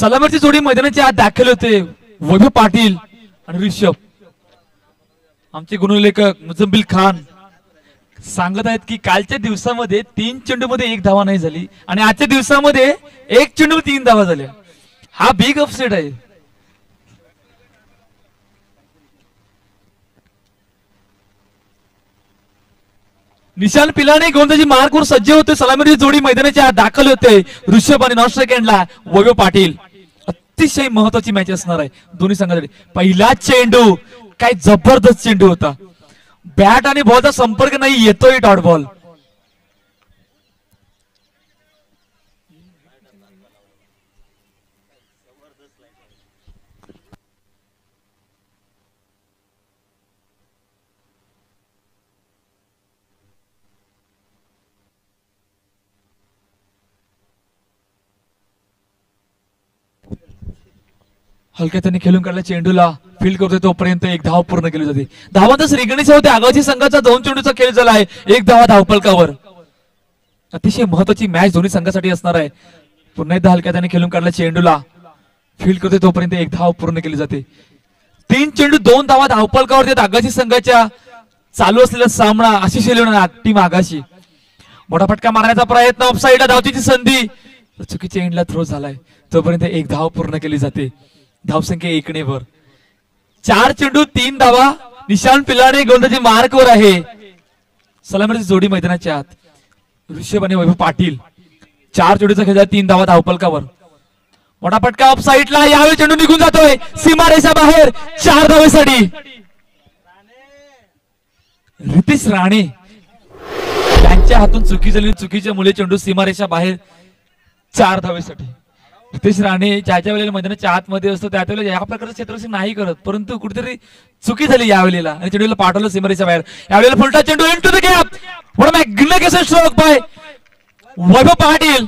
सलामीची जोडी मैदानाच्या आत दाखल होते. वैभव पाटील आणि ऋषभ. आमचे गुणलेखक मुजम्बिल खान सांगत आहेत की कालच्या दिवसामध्ये 3 चेंडूमध्ये 1 धावा नाही झाली आणि आजच्या दिवसामध्ये 1 चेंडू 3 धावा झाल्या. हा बिग अपसेट आहे. निशान पिलाने गोंदाजी मार्कवर सज्ज होते. सलामीची जोडी मैदानाच्या आत दाखल होते. ऋषभ आणि नॉन सेकंडला वैभव पाटील. अतिशय महत्वाची मॅच असणार आहे दोन्ही संघासाठी. पहिला चेंडू काय जबरदस्त चेंडू होता. बॅट आणि बॉलचा संपर्क नाही, येतोय डॉट बॉल. हलक्या त्यांनी खेळून काढला. चेंडूला फील्ड करतोय तोपर्यंत 1 धाव पूर्ण केली जाते. धावांचा श्रीगणेश होते. आगावची संघाचा 2 चेंडूचा खेळ झाला आहे. 1 धावा धावफलकावर. अतिशय महत्वाची मॅच दोन्ही संघासाठी असणार आहे. पुन्हा एकदा हलक्या त्यांनी खेळून काढला. चेंडूला फील्ड करतोय तोपर्यंत 1 धाव पूर्ण केली जाते. 3 चेंडू 2 धावा धावफलकावर. आगाशी संघाच्या चालू असलेला सामना आशिष एलेवन टीम आगाशी. मोठा फटका मारण्याचा प्रयत्न. ऑफसाईडला धावतीची संधी. चुकीच्या एंडला थ्रो झालाय. तोपर्यंत 1 धाव पूर्ण केली जाते. धावसंख्या 1 ने वर. 4 चेंडू 3 धावा. निशान पिलाने गोलंदाजी मार्कवर आहे. सलामीची जोडी मैदानाच्या आत. ऋषभ आणि वैभव पाटील. 4 चेंडूचा खेळ, 3 धावा धावफलकावर. मोठा फटका ऑफसाईडला. यावेळी चेंडू निघून जातोय सीमारेषा बाहेर. 4 धावेसाठी रितेश राणे त्यांच्या हातून चुकी झाली. चुकीच्या मुळे चेंडू सीमारेषा बाहेर. 4 धावेसाठी रितेश राणे ज्याच्या वेळेला मैदानाच्या आतमध्ये असतो त्या वेळेला या प्रकारचं क्षेत्ररक्षण नाही करत, परंतु कुठेतरी चुकी झाली यावेळेला आणि चेंडूला पाठवलं सीमारेषा बाहेर. यावेळेला फुलटा चेंडू into the gap. What a magnificent stroke by Vaibhav Patil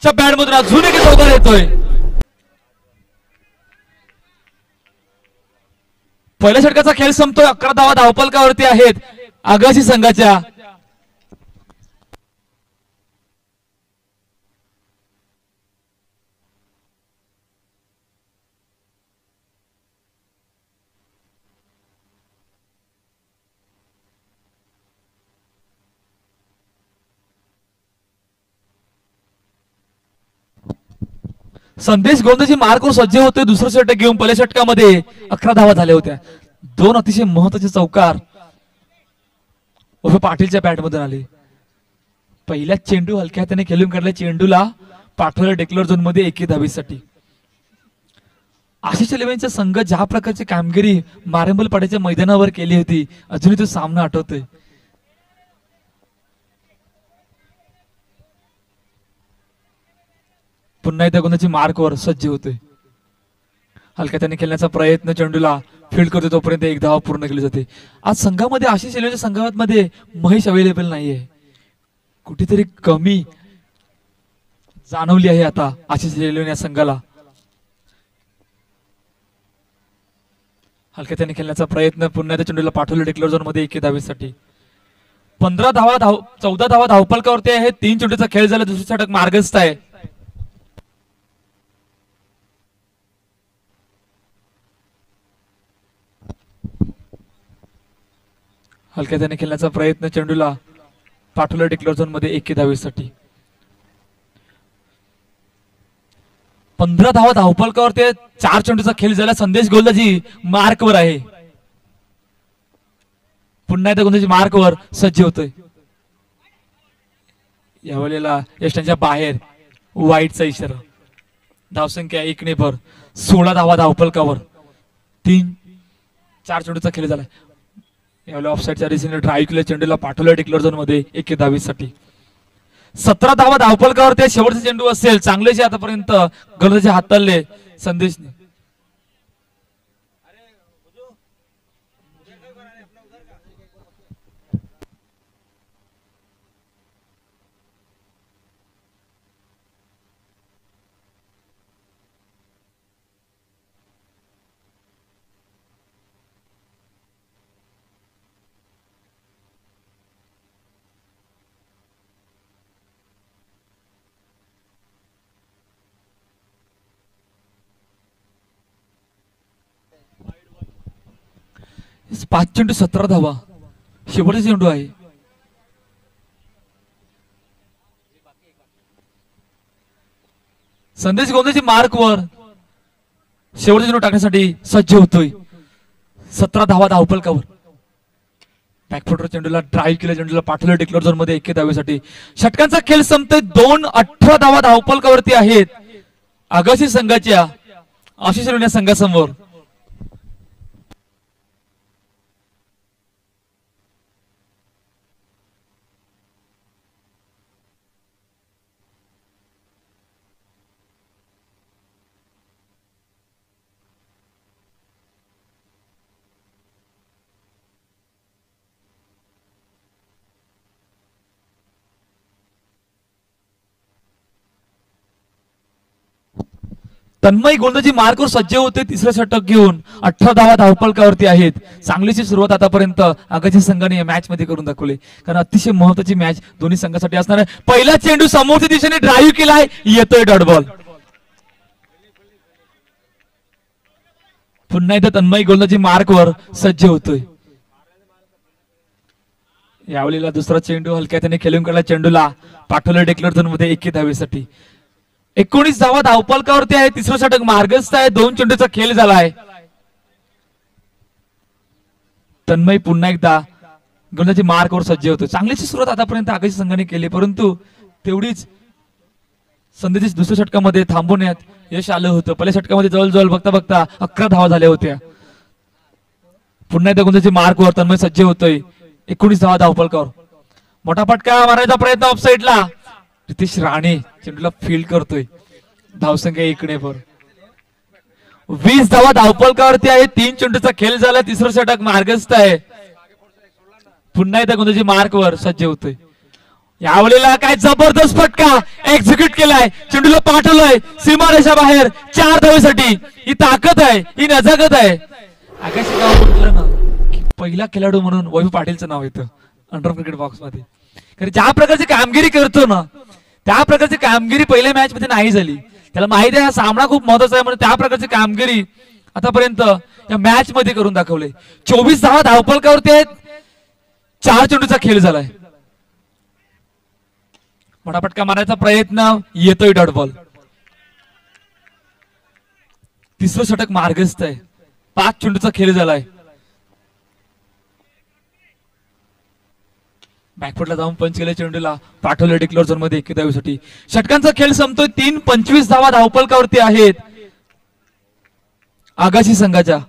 च्या बॅट मधून अजून एक चौकार येतोय. पहिल्या षटकाचा खेळ संपतोय. 11 धावा धावफलकावरती आहेत आगाशी संघाच्या. संदेश गोंदाजी मार्कवर सज्ज होते. दुसरं षटक घेऊन पहिल्या षटकामध्ये 11 धावा झाल्या होत्या. 2 अतिशय महत्वाचे चौकार पाटीलच्या बॅट मधून आले. पहिल्या चेंडू हलक्या हाताने खेळून काढल्या. चेंडूला पाठवलं डेक्लर झोन मध्ये 1 धावेसाठी. आशिष एलेव्हनचा संघ ज्या प्रकारची कामगिरी मारेंबल पाड्याच्या मैदानावर केली होती अजूनही तो सामना आठवतोय. पुन्हा एकदा गोंदाजी मार्कवर सज्ज होते. हलक्या त्याने खेळण्याचा प्रयत्न. चेंडूला फील्ड करतो तोपर्यंत 1 धाव पूर्ण केली जाते. आज संघामध्ये आशिष एलेव्हनच्या संघामध्ये महेश अवेलेबल नाहीये. कुठेतरी कमी जाणवली आहे आता आशिष एलेव्हन या संघाला. हलक्या त्याने खेळण्याचा प्रयत्न. पुन्हा एकदा चेंडूला पाठवलं डेक्लर झोन मध्ये 1 धावेसाठी. 14 धावा धावफलकावरती आहे. 3 चेंडूचा खेळ झाला. दुसरं षटक मार्गस्थ आहे. हलक्या त्याने खेळण्याचा प्रयत्न. चेंडूला पाठवलं डेक्लर झोन मध्ये 1 धावेसाठी. 15 धावा धावफलकावरती. 4 चेंडूचा खेळ झाला. संदेश गोलंदाजी मार्कवर आहे. पुन्हा एकदा गोलंदाजी मार्कवर सज्ज होतोय. यावेळेला यष्टांच्या बाहेर वाईटचा इशारा. धावसंख्या 1 ने भर. 16 धावा धावफलकावर. 4 चेंडूचा खेळ झाला. यावेळेला ऑफसाईडच्या दिशेने ड्राईव्ह केलं. चेंडूला पाठवलं डेक्लर झोन मध्ये 1 धावेसाठी. 17 धावा धावफलकावरती. शेवटचा चेंडू असेल. चांगलेचे आतापर्यंत गोलंदाजी हाताळले संदेशने. 5 चेंडू 17 धावा, शेवटचा चेंडू आहे. संदेश गोंधळची मार्कवर शेवटचा चेंडू टाकण्यासाठी सज्ज होतोय. 17 धावा धावफलकावर. बॅकफुटर चेंडूला ड्राईव्ह केलं, चेंडूला पाठवलं डिक्लेअर झोन मध्ये 1 धावेसाठी. षटकांचा खेळ संपतोय. 2-18 धावा धावफलकावरती आहेत आगाशी संघाच्या आशिष रेणू संघासमोर. तन्मय गोलंदाजी मार्कवर सज्ज होते. तिसरं षटक घेऊन 18 धावा धावफलकावरती आहेत. चांगलीची सुरुवात आतापर्यंत आगाशी संघाने या मॅच मध्ये करून दाखवली, कारण अतिशय महत्वाची मॅच दोन्ही संघासाठी असणार आहे. पहिला चेंडू समोरच्या दिशेने ड्राईव्ह केलाय, येतोय डॉट बॉल. पुन्हा एकदा तन्मय गोलंदाजी मार्कवर सज्ज होतोय. यावेळेला दुसरा चेंडू हलक्या त्याने खेळून काढला, चेंडूला पाठवलं डिक्लेअर झोन मध्ये 1 धावेसाठी. 19 धावा धावफलकावरती आहे. तिसरं षटक मार्गस्थ आहे. 2 चेंडूचा खेळ झालाय. तन्मय पुन्हा एकदा गोलंदाजी मार्कवर सज्ज होतो. चांगलीची सुरुवात आतापर्यंत आगाशी संघाने केली, परंतु तेवढीच संदेश दुसऱ्या षटकामध्ये थांबवण्यात यश आलं होतं. पहिल्या षटकामध्ये जवळजवळ बघता बघता 11 धावा झाल्या होत्या. पुन्हा एकदा गोलंदाजी मार्कवर तन्मय सज्ज होतोय. 19 धावा धावफलकावर. मोठा फटका मारायचा प्रयत्न ऑफसाईडला. रितेश राणे चेंडूला फील्ड करतोय. धावसंख्या इकडे वर 20 धावा धावफलकावरती आहे. 3 चेंडूचा खेळ झाला. तिसरं षटक मार्गस्थ आहे. पुन्हा एकदा गोलंदाजी मार्कवर सज्ज होतोय. यावेळेला काय जबरदस्त फटका एक्झिक्यूट केलाय, चेंडूला पाठवलंय सीमारेषा बाहेर 4 धावेसाठी. ही ताकद आहे, ही नजाकत आहे. आकाशी गाव म्हटलं ना की पहिला खेळाडू म्हणून वैभव पाटीलचं नाव येतं अंडर क्रिकेट बॉक्स मध्ये. कारण ज्या प्रकारची कामगिरी करतो ना, त्या प्रकारची कामगिरी पहिल्या मॅच मध्ये नाही झाली. त्याला माहिती आहे हा सामना खूप महत्वाचा आहे, म्हणून त्या प्रकारची कामगिरी आतापर्यंत या मॅच मध्ये करून दाखवले. 24 धावा धावफलकावरती आहेत. 4 चेंडूचा खेळ झालाय. मोठा फटका मारायचा प्रयत्न, येतोय डॉट बॉल. तिसरं षटक मार्गस्थ आहे. 5 चेंडूचा खेळ झालाय. बॅकफुटला जाऊन पंच केले, चेंडूला पाठवले डिक्लेअर झोन मध्ये 1 धावेसाठी. षटकांचा खेळ संपतोय. 3-25 धावा धावफलकावरती आहेत आगाशी संघाच्या.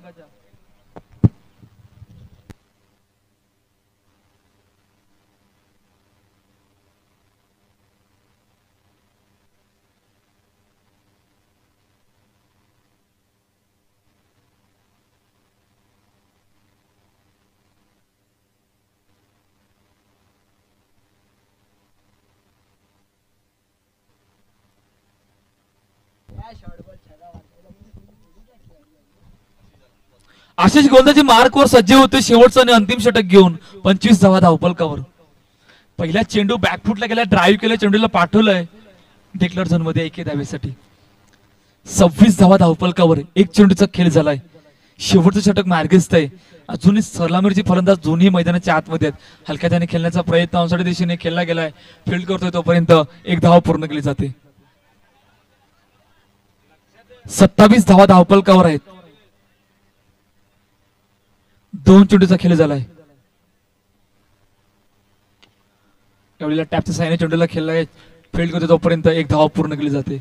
आशिष गोलंदाजी मार्कवर सज्ज होते. शेवटचं आणि अंतिम षटक घेऊन 25 धावा धावफलकावर. पहिला चेंडू बॅकफुटला गेला, ड्राईव्ह केलं, चेंडूला पाठवलंय डिक्लेअर झोन मध्ये 1 धावेसाठी. 26 धावा धावफलकावर. 1 चेंडूचा खेळ झालाय. शेवटचं षटक मार्गस्थ आहे. अजूनही सलामीची फलंदाज दोन्ही मैदानाच्या आतमध्ये आहेत. हलक्या त्याने खेळण्याचा प्रयत्न ऑनसाइड दिशेने केला गेलाय. फील्ड करतोय तोपर्यंत 1 धाव पूर्ण केली जाते. 27 धावा धावफलकावर आहेत. 2 चेंडूचा खेळ झालाय. यावेळेला टॅपच्या साहाय्याने चेंडूला खेळलाय. फील्ड करतोय तोपर्यंत 1 धाव पूर्ण केली जाते.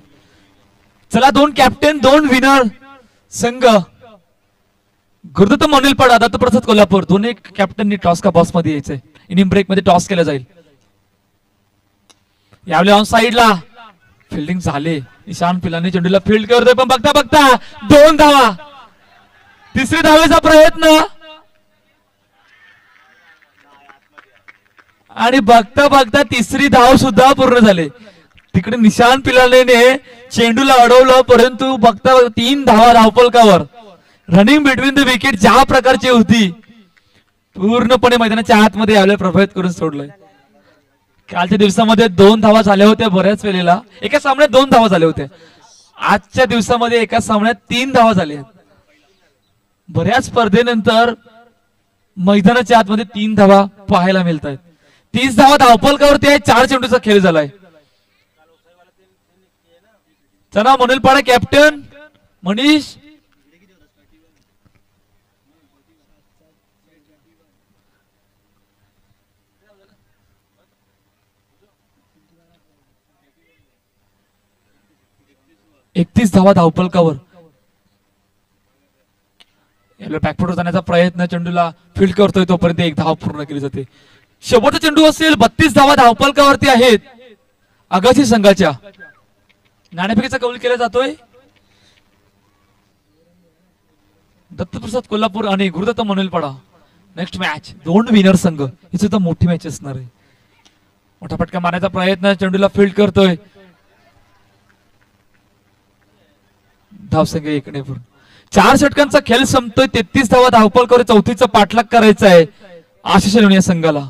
चला 2 कॅप्टन 2 विनर संघ गुरुदत्त मोनिलपाडा, दत्तप्रसाद कोल्हापूर दोन्ही कॅप्टननी टॉस का बॉक्स मध्ये यायचंय. इनिंग ब्रेक मध्ये टॉस केला जाईल. यावेळी ऑन साइडला फिल्डिंग झाले. ईशान पिलानी चेंडूला फील्ड करतोय, पण बघता बघता 2 धावा. तिसरी धावेचा प्रयत्न आणि बघता बघता तिसरी धाव सुद्धा पूर्ण झाली. तिकडे निशान पिलानीने चेंडूला अडवलं, परंतु बघता 3 धावा धावफलकावर. रनिंग बिटवीन द विकेट ज्या प्रकारची होती पूर्णपणे मैदानाच्या आतमध्ये यावेळेला प्रभावित करून सोडलंय. कालच्या दिवसामध्ये 2 धावा झाल्या होत्या. बऱ्याच वेळेला एका सामन्यात 2 धावा झाल्या होत्या. आजच्या दिवसामध्ये एका सामन्यात 3 धावा झाल्या. बऱ्याच स्पर्धेनंतर मैदानाच्या आतमध्ये 3 धावा पाहायला मिळत आहेत. 30 धावा धावफलकावरती आहे. 4 चेंडूचा खेळ झालाय. चला मनोलपाडा कॅप्टन मनीष. एकतीस धावा धावफलकावर. बॅकफुटवर जाण्याचा प्रयत्न, चेंडूला फील्ड करतोय तोपर्यंत 1 धाव पूर्ण केली जाते. शेवटचा चेंडू असेल. 32 धावा धावफलकावरती आहेत आगाशी संघाच्या. नाणेफेकीचा कौल केला जातोय. दत्तप्रसाद कोल्हापूर आणि गुरुदत्त मनोलपाडा. नेक्स्ट मॅच 2 विनर संघ. ही सुद्धा मोठी मॅच असणार आहे. मोठा फटका मारण्याचा प्रयत्न, चेंडूला फील्ड करतोय. धावसंख्या 1 ने पूर्ण. 4 षटकांचा खेळ संपतोय. 33 धावा धावफलकावर. चौथीचा पाठलाग करायचा आहे आशिष लोणी या संघाला.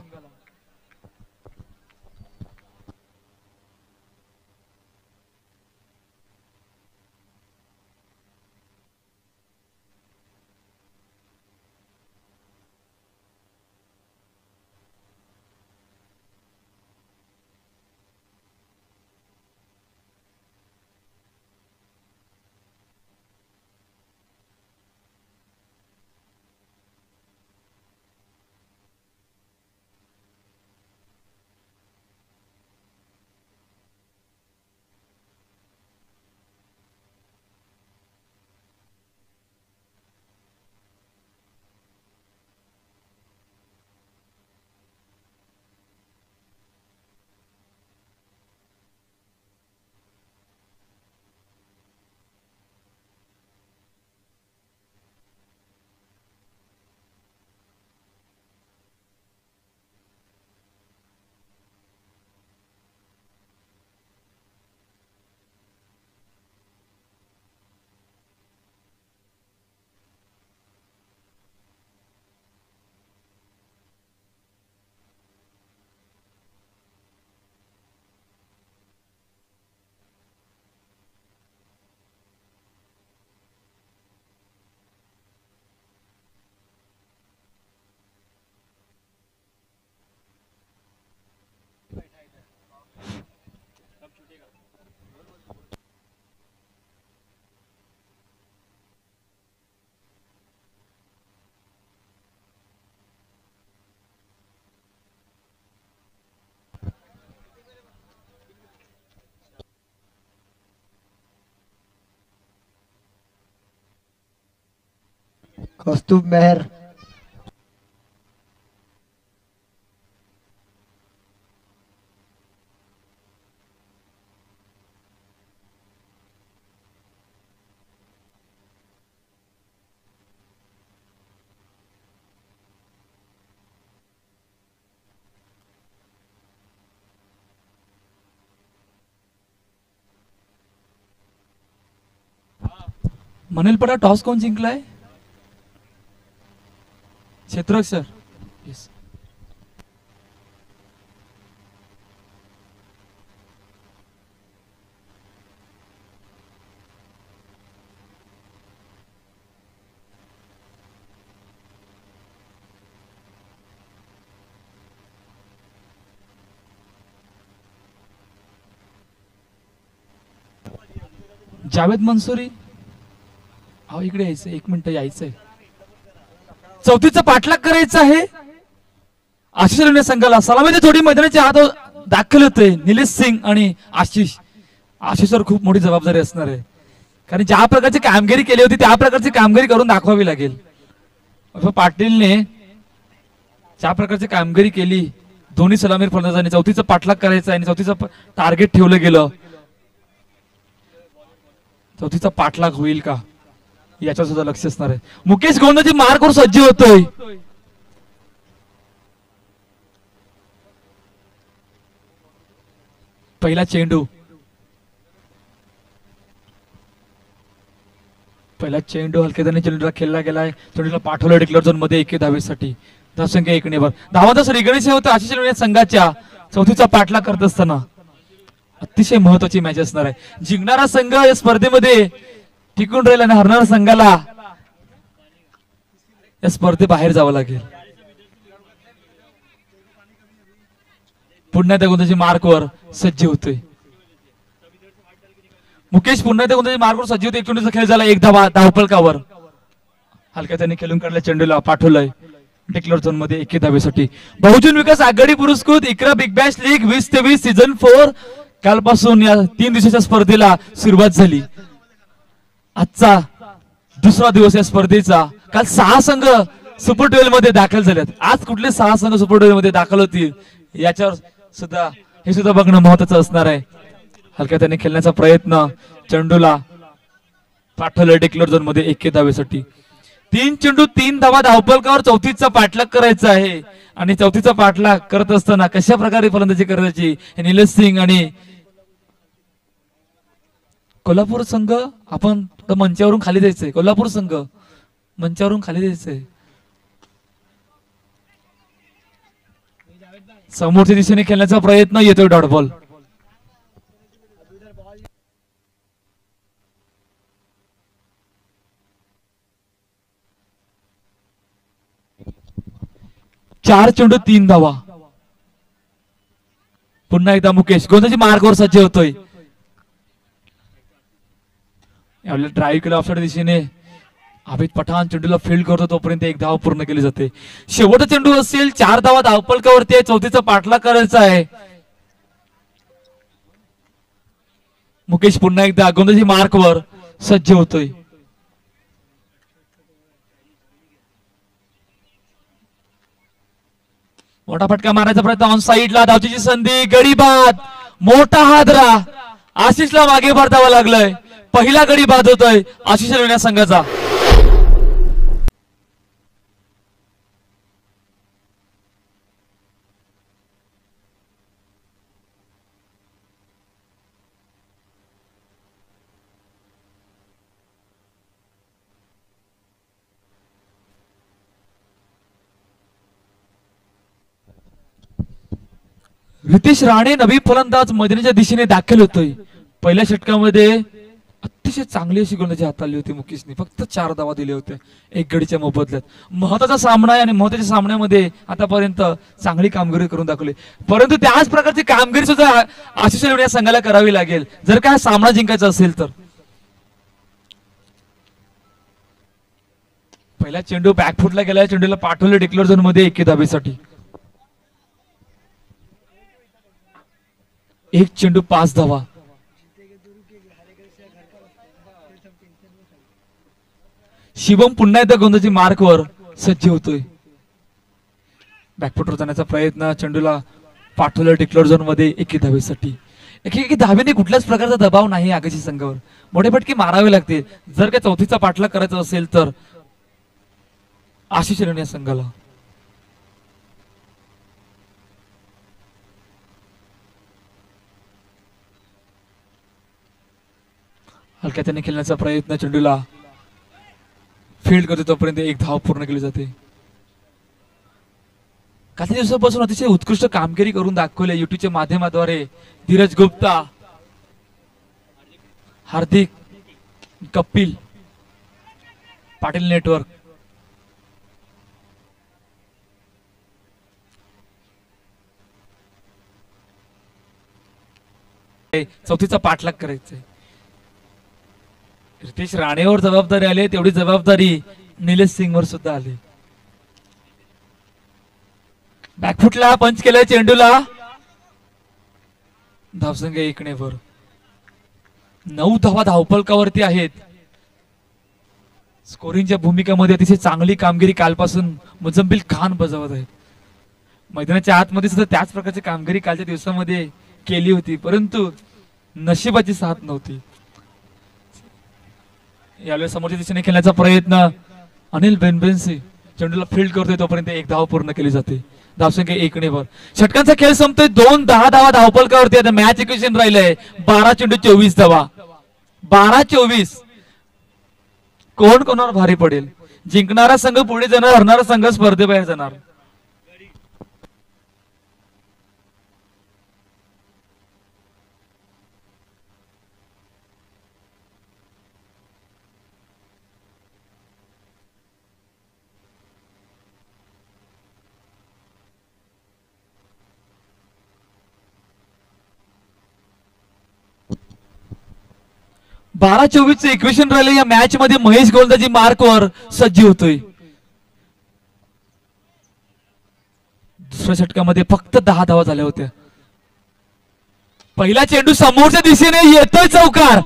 कौस्तुभ मेहर. मनोलपाडा टॉस कोण जिंकलाय? क्षेत्रक सर. येस. जावेद मंसुरी. अहो इकडे यायचं. 1 मिनिट यायचंय. चौथीचा पाठलाग करायचा आहे आशिष लोणी संघाला. सलामीची थोडी मैदानाच्या आत दाखल होते निलेश सिंग आणि आशिष. आशिषवर खूप मोठी जबाबदारी असणार आहे, कारण ज्या प्रकारची कामगिरी केली होती त्या प्रकारची कामगिरी करून दाखवावी लागेल. पाटीलने ज्या प्रकारची कामगिरी केली दोन्ही सलामीर फलंदाजांनी, चौथीचा पाठलाग करायचा आणि चौथीचं टार्गेट ठेवलं गेलं. चौथीचा पाठलाग होईल का याच्यावर सुद्धा लक्ष असणार आहे. मुकेश गोंदजी मार करून सज्ज होतोय. पहिला चेंडू हलकेदाने चेंडूला खेळला गेलाय. चेंडूला पाठवलं डिक्लेअर झोन मध्ये 1 धावेसाठी. धावसंख्या 1 ने. धावांचा श्रीगणेश होतं आशिष लोणी संघाच्या. चौथीचा पाठलाग करत असताना अतिशय महत्वाची मॅच असणार आहे. जिंकणारा संघ या स्पर्धेमध्ये टिकून राहील आणि हरणाऱ्या संघाला या स्पर्धेबाहेर जावं लागेल. पुन्हा त्या गोंधळाची मार्कवर सज्ज होतोय. मुकेश पुन्हा त्या गोंधळाची मार्कवर सज्ज होते. 1 चेंडूचा खेळ झाला. एक धावा धावपलकावर. हलक्या त्याने खेळून काढल्या चेंडूला पाठवलंय डिक्लेअर झोन मध्ये 1 धावेसाठी. बहुजन विकास आघाडी पुरस्कृत इकरा बिग बॅश लीग 2023 सीझन 4 कालपासून या 3 दिवसाच्या स्पर्धेला सुरुवात झाली. आजचा दुसरा दिवस या स्पर्धेचा. काल 6 संघ सुपर 12 मध्ये दाखल झालेत. आज कुठले 6 संघ सुपर 12 मध्ये दाखल होतील याच्यावर सुद्धा हे सुद्धा बघणं महत्वाचं असणार आहे. हलक्या त्याने खेळण्याचा प्रयत्न चेंडूला पाठवलं डिक्लेअर झोन मध्ये 1 धावेसाठी. 3 चेंडू 3 धावा धावपलकावर. चौथीचा पाठलाग करायचा आहे आणि चौथीचा पाठलाग करत असताना कशा प्रकारे फलंदाजी करायची हे निलेश सिंग आणि कोल्हापूर संघ आपण मंचावरून खाली जायचंय. कोल्हापूर संघ मंचावरून खाली जायचंय. समोरच्या दिशेने खेळण्याचा प्रयत्न येतोय. Dot ball. चार चेंडू 3 धावा. पुन्हा एकदा मुकेश गोंधळाची मार्कवर सज्ज होतोय. यावेळेला ड्राईव्ह केला ऑफसाइड दिशेने. अभित पठाण चेंडूला फील्ड करतो तोपर्यंत 1 धाव पूर्ण केली जाते. शेवटचा चेंडू असेल. 4 धावा धावपलकावरती. चौथीचा पाठलाग करायचा आहे. मुकेश पुन्हा एकदा गोंधळाची मार्कवर सज्ज होतोय. मोठा फटका मारायचा प्रयत्न ऑन साईडला. धावचीची संधी. गडी बाद. मोठा हादरा. आशिषला मागे परतावं लागलंय. पहिला गडी बाद होतोय आशिष रेल्वे संघाचा. रितेश राणे नवी फलंदाज मैदानाच्या दिशेने दाखल होतोय. पहिल्या षटकामध्ये अतिशय चांगली अशी गोलंदाजी हाताळली होती मुकेशने. फक्त 4 धावा दिले होते 1 गडीच्या मोबदल्यात. महत्वाचा सामना आहे आणि महत्वाच्या सामन्यामध्ये आतापर्यंत चांगली कामगिरी करून दाखवली. परंतु त्याच प्रकारची कामगिरी सुद्धा आशिष रेल्वे या संघाला करावी लागेल जर का सामना जिंकायचा असेल तर. पहिला चेंडू बॅकफुटला गेला. चेंडूला पाठवलं डिक्लेअर झोन मध्ये 1 धावेसाठी. 1 चेंडू 5 धावा. शिवम पुन्हा एकदा गोंधळाची मार्कवर सज्ज होतोय. बॅकफुटवर जाण्याचा प्रयत्न. चेंडूला पाठवलं डिक्लेअर झोन मध्ये 1 धावेसाठी. 1 धावेने कुठल्याच प्रकारचा दबाव नाही आगाशी संघावर. मोठे फटके मारावे लागतील जर का चौथीचा पाठलाग करायचा असेल तर आशिष रेल्वे या संघाला. हलक्या त्याने खेळण्याचा प्रयत्न. चेंडूला फील्ड करतो तोपर्यंत 1 धाव पूर्ण केली जाते. काही दिवसापासून अतिशय उत्कृष्ट कामगिरी करून दाखवले युट्यूबच्या माध्यमाद्वारे धीरज गुप्ता, हार्दिक, कपिल, पाटील नेटवर्क. चौथीचा पाठलाग करायचा. रितेश राणेवर जबाबदारी आली तेवढी जबाबदारी निलेश सिंग वर सुद्धा आली. बॅकफुटला पंच केलाय चेंडूला. धावसंख्या 1 वर. 9 धावा धावपलकावरती आहेत. स्कोरिंगच्या भूमिकेमध्ये अतिशय चांगली कामगिरी कालपासून मुझम्मिल खान बजावत आहेत. मैदानाच्या आतमध्ये सुद्धा त्याच प्रकारची कामगिरी कालच्या दिवसामध्ये केली होती परंतु नशिबाची साथ नव्हती. यावेळी समोरच्या दिशेने खेळण्याचा प्रयत्न. अनिल बेनबेन्सी चेंडूला फील्ड करतोय तोपर्यंत 1 धाव पूर्ण केली जाते. धावसंख्या 1 वर. षटकांचा खेळ संपतोय. 2-10 धावा धावपलकावरती. आता मॅच इक्वेशन राहिलंय 12 चेंडू 24 धावा. 12-24. कोण कोणावर भारी पडेल. जिंकणारा संघ पुढे जाणार. हरणारा संघ स्पर्धेबाहेर जाणार. 12-24 इक्वेशन राहिले या मॅच मध्ये महेश गोलंदाजी मार्कवर सज्ज होतोय. दुसऱ्या षटकामध्ये फक्त 10 धावा झाल्या होत्या. पहिला चेंडू समोरच्या दिशेने येतोय चौकार.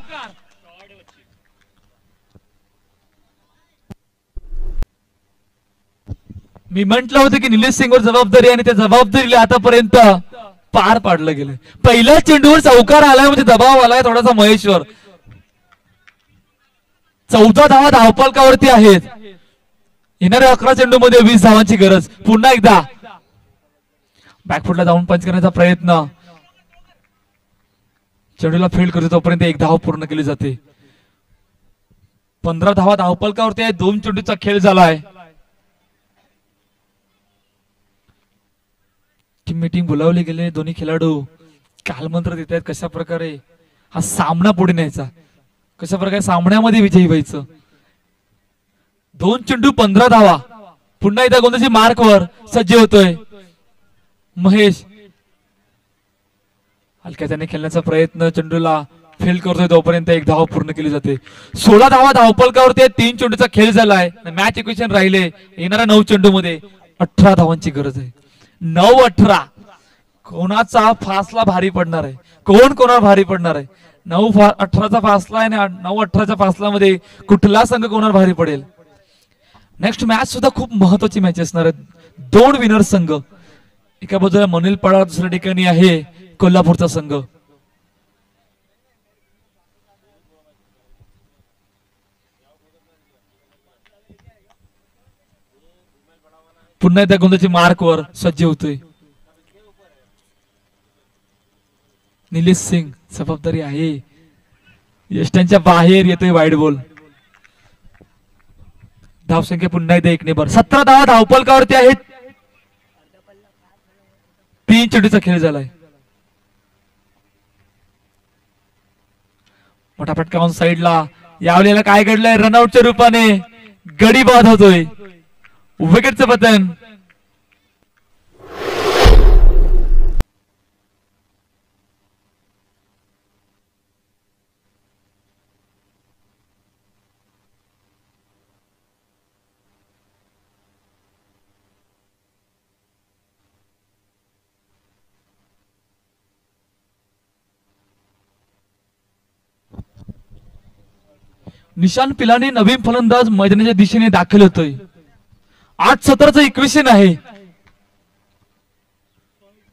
मी म्हंटलं होतं की निलेश सिंगवर जबाबदारी आणि त्या जबाबदारीला आतापर्यंत पार पाडलं गेलं. पहिल्या चेंडूवर चौकार आलाय म्हणजे दबाव आलाय थोडासा महेशवर. 14 धावा धावफलकावरती आहेत. येणाऱ्या 11 चेंडू मध्ये 20 धावांची गरज. पुन्हा एकदा बॅकफुटला जाऊन पंच करण्याचा प्रयत्न. चेंडूला फील्ड करतो तोपर्यंत 1 धाव पूर्ण केली जाते. 15 धावा धावफलकावरती आहे. 2 चेंडूचा खेळ झालाय. टीम मीटिंग बोलावले गेले. दोन्ही खेळाडू कालमंत्र देत आहेत कशा प्रकारे हा सामना पुढे न्यायचा, कशा प्रकारे सामन्यामध्ये विजयी व्हायचं. 2 चेंडू 15 धावा. पुन्हा एकदा गोलंदाजी मार्कवर सज्ज होतोय महेश. हलक्या त्याने खेळण्याचा प्रयत्न. चेंडूला फील्ड करतोय तोपर्यंत 1 धाव पूर्ण केली जाते. 16 धावा धावफलकावरती 3 चेंडूचा खेळ झालाय. मॅच इक्वेशन राहिले. येणाऱ्या 9 चेंडू मध्ये 18 धावांची गरज आहे. 9-18 कोणाचा फासला भारी पडणार आहे, कोण कोणावर भारी पडणार आहे. 9-18चा फासला आहे आणि 9-18च्या फासल्यामध्ये कुठला संघ कोणावर भारी पडेल. नेक्स्ट मॅच सुद्धा खूप महत्वाची मॅच असणार आहे. 2 विनर संघ. एका बाजूला मनील पडाळ, दुसऱ्या ठिकाणी आहे कोल्हापूरचा संघ. पुन्हा त्या गोलंदाजी मार्कवर सज्ज होतोय निलेश सिंग. जबाबदारी आहे. यष्टांच्या बाहेर येतोय वाईड बॉल. धावसंख्या पुन्हा एकदा 1 ने भर. 17 धावा धावफलकावरती आहेत. 3 चेंडूचा खेळ झालाय. मोठा फटका ऑन साइडला. यावेळेला काय घडलंय, रनआउटच्या रूपाने गडी बाद होतोय. विकेटचं पतन. निशान पिलानी नवीन फलंदाज मैदानाच्या दिशेने दाखल होतोय. 8-17चं इक्वेशन आहे.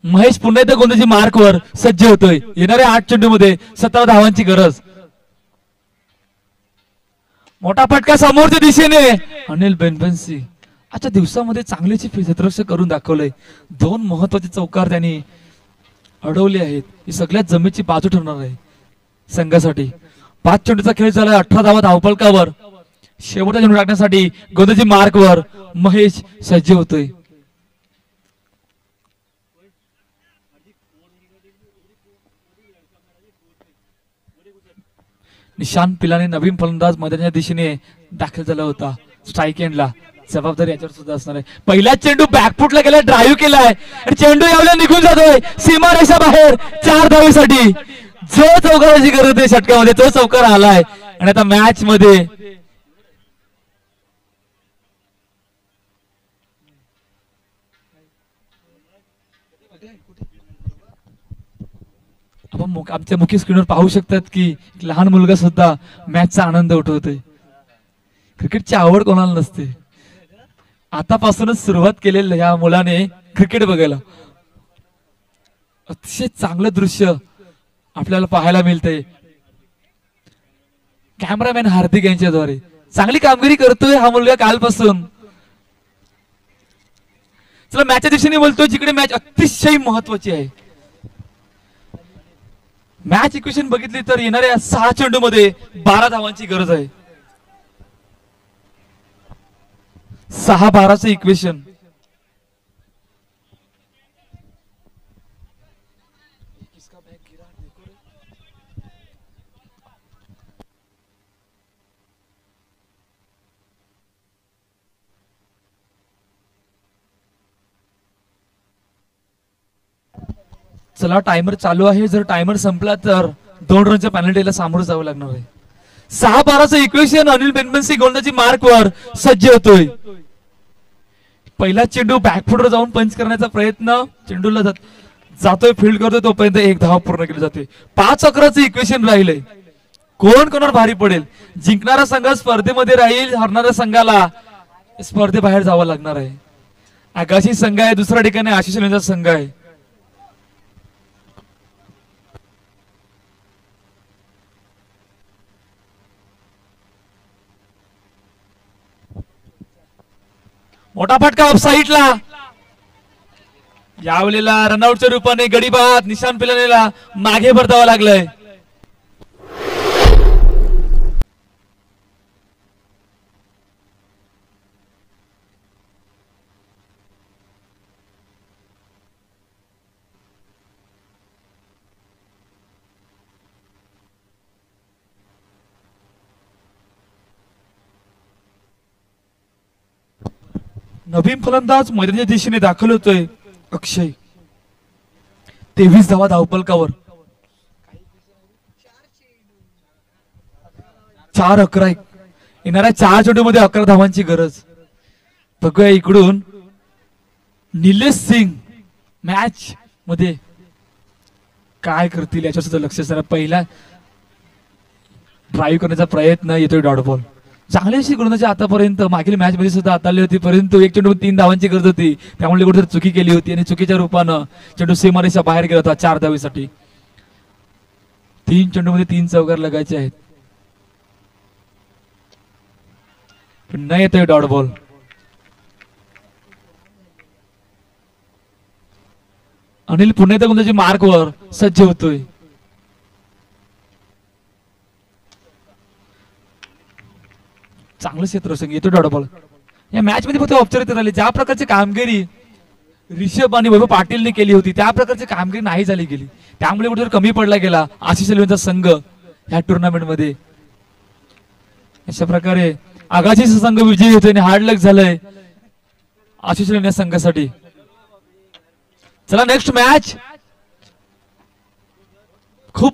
महेश पुन्हा एकदा गोलंदाजी मार्कवर सज्ज होतोय. येणाऱ्या 8 चेंडू मध्ये 17 धावांची गरज. मोठा फटका समोरच्या दिशेने. अनिल बेनबन्सी आजच्या दिवसामध्ये चांगल्याची क्षेत्ररक्षण करून दाखवलंय. 2 महत्वाचे चौकार त्यांनी अडवले आहेत. ही सगळ्यात जमेची बाजू ठरणार आहे संघासाठी. 5 चेंडूचा खेळ झाला. 18 धावा धावफलकावर. शेवटचा चेंडू टाकण्यासाठी गोलंदाजी मार्कवर महेश सज्ज होतोय. निशान पिलाने नवीन फलंदाज मैदानाच्या दिशेने दाखल झाला होता. स्ट्राईक एंडला. जबाबदारी याच्यावर सुद्धा असणार आहे. पहिला चेंडू बॅकफुटला गेला, ड्राईव्ह केलाय आणि चेंडू यावेळेला निघून जातोय सीमारेषा बाहेर 4 धावेसाठी. जो चौकाराची गरज आहे षटकामध्ये तो चौकार आलाय. आणि आता मॅच मध्ये आपण आमच्या मुख्य स्क्रीनवर पाहू शकतात की लहान मुलगा सुद्धा मॅचचा आनंद उठवतोय. क्रिकेटची आवड कोणाला नसते. आतापासूनच सुरुवात केलेल्या या मुलाने क्रिकेट बघायला. अतिशय चांगलं दृश्य आपल्याला पाहायला मिळतंय. कॅमेरामॅन हार्दिक यांच्याद्वारे चांगली कामगिरी करतोय हा मुलगा कालपासून. चला मॅचच्या दिशेने बोलतोय जिकडे मॅच अतिशय महत्वाची आहे. मॅच इक्वेशन बघितली तर येणाऱ्या 6 चेंडू मध्ये 12 धावांची गरज आहे. 6-12चं इक्वेशन. चला टायमर चालू आहे. जर टायमर संपला तर 2 रनच्या पेनल्टीला सामोरं जावं लागणार आहे. 6-12चं इक्वेशन अनिल बेनबन्सी गोलंदाजी मार्कवर सज्ज होतोय. पहिला चेंडू बॅकफुटवर जाऊन पंच करण्याचा प्रयत्न, चेंडूला जातोय, फील्ड करतोय, तोपर्यंत एक धाव पूर्ण केली जाते. 5-11चं इक्वेशन राहिलंय. कोण कोणावर भारी पडेल, जिंकणारा संघ स्पर्धेमध्ये राहील, हरणाऱ्या संघाला स्पर्धेबाहेर जावं लागणार आहे. आकाशी संघ आहे, दुसऱ्या ठिकाणी आशिष लेंचा संघ आहे. मोठा फटका ऑफ साईडला. यावेळेला रनआउटच्या रूपाने गडीबाद निशान पिलानेला मागे परतावं लागलंय. नवीन फलंदाज मैदानाच्या दिशेने दाखल होतोय. अक्षय 23 धावा धावपलकावर. 4-11 येणाऱ्या 4 चेंडूमध्ये 11 धावांची गरज. बघूया इकडून निलेश सिंग मॅच मध्ये काय करतील याच्यावर सुद्धा लक्ष असणार. पहिला ड्राईव्ह करण्याचा प्रयत्न, येतोय डॉट बॉल. चांगली अशी गोलंदाजी आतापर्यंत मागील मॅच मध्ये सुद्धा हाताळली होती, परंतु एक चेंडू 3 धावांची गरज होती, त्यामुळे कुठेतरी चुकी केली होती आणि चुकीच्या रूपानं चेंडू सीमारेषा बाहेर गेला होता 4 धावेसाठी. 3 चेंडूमध्ये 3 चौकार लगायचे आहेत. पुन्हा येतोय डॉट बॉल. अनिल पुन्हा एकदा गोलंदाजी मार्कवर सज्ज होतोय. चांगलं क्षेत्ररक्षण, येतो डॉट बॉल. या मॅच मध्ये फक्त औपचारिकता झाली. ज्या प्रकारची कामगिरी ऋषभ आणि वैभव पाटीलने केली होती त्या प्रकारची कामगिरी नाही झाली गेली, त्यामुळे कुठेतरी कमी पडला गेला आशिष लेंचा संघ ह्या टुर्नामेंट मध्ये. अशा प्रकारे आगाशी संघ विजयी होतोय आणि हार्ड लक झालंय आशिष लेंच्या संघासाठी. चला नेक्स्ट मॅच